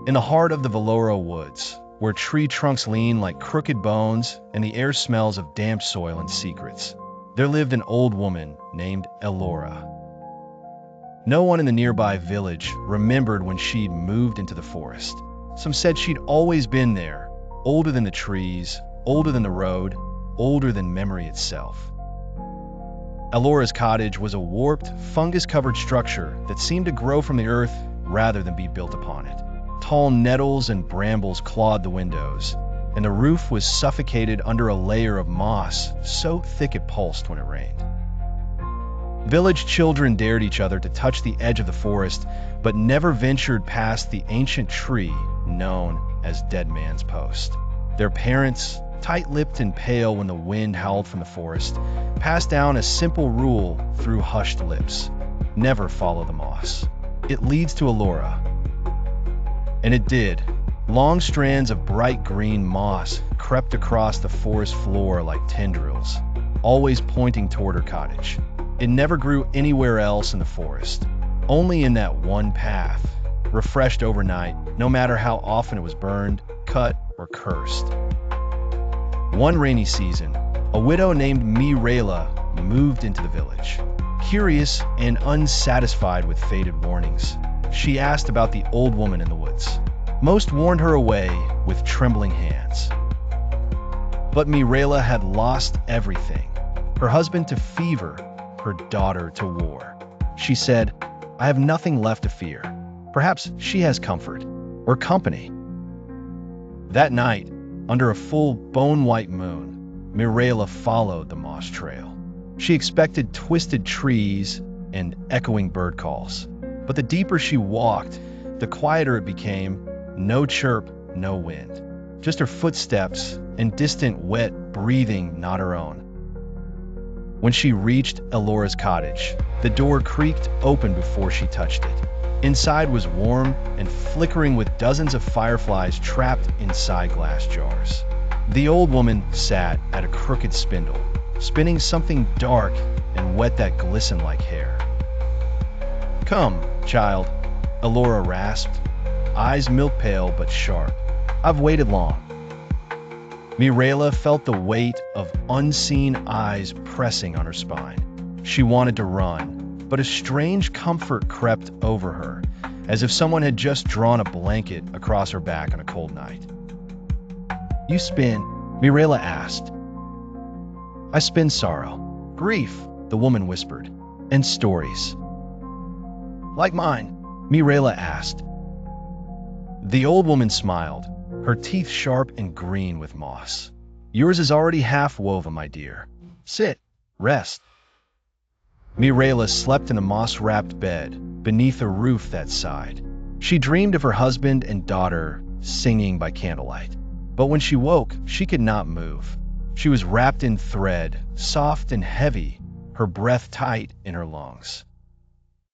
In the heart of the Velora Woods, where tree trunks lean like crooked bones and the air smells of damp soil and secrets, there lived an old woman named Ellora. No one in the nearby village remembered when she'd moved into the forest. Some said she'd always been there, older than the trees, older than the road, older than memory itself. Ellora's cottage was a warped, fungus-covered structure that seemed to grow from the earth rather than be built upon it. Tall nettles and brambles clawed the windows, and the roof was suffocated under a layer of moss so thick it pulsed when it rained. Village children dared each other to touch the edge of the forest, but never ventured past the ancient tree known as Dead Man's Post. Their parents, tight-lipped and pale when the wind howled from the forest, passed down a simple rule through hushed lips: never follow the moss. It leads to Ellora. And it did. Long strands of bright green moss crept across the forest floor like tendrils, always pointing toward her cottage. It never grew anywhere else in the forest, only in that one path, refreshed overnight, no matter how often it was burned, cut, or cursed. One rainy season, a widow named Mirela moved into the village. Curious and unsatisfied with faded warnings, she asked about the old woman in the woods. Most warned her away with trembling hands. But Mirela had lost everything: her husband to fever, her daughter to war. She said, "I have nothing left to fear. Perhaps she has comfort, or company." That night, under a full bone-white moon, Mirela followed the moss trail. She expected twisted trees and echoing bird calls. But the deeper she walked, the quieter it became. No chirp, no wind. Just her footsteps and distant wet breathing not her own. When she reached Ellora's cottage, the door creaked open before she touched it. Inside was warm and flickering with dozens of fireflies trapped inside glass jars. The old woman sat at a crooked spindle, spinning something dark and wet that glistened like hair. "Come, child," Ellora rasped, eyes milk-pale but sharp. "I've waited long." Mirela felt the weight of unseen eyes pressing on her spine. She wanted to run, but a strange comfort crept over her, as if someone had just drawn a blanket across her back on a cold night. "You spin?" Mirela asked. "I spin sorrow, grief," the woman whispered, "and stories." "Like mine?" Mirela asked. The old woman smiled, her teeth sharp and green with moss. "Yours is already half woven, my dear. Sit, rest." Mirela slept in a moss-wrapped bed beneath a roof that sighed. She dreamed of her husband and daughter singing by candlelight. But when she woke, she could not move. She was wrapped in thread, soft and heavy, her breath tight in her lungs.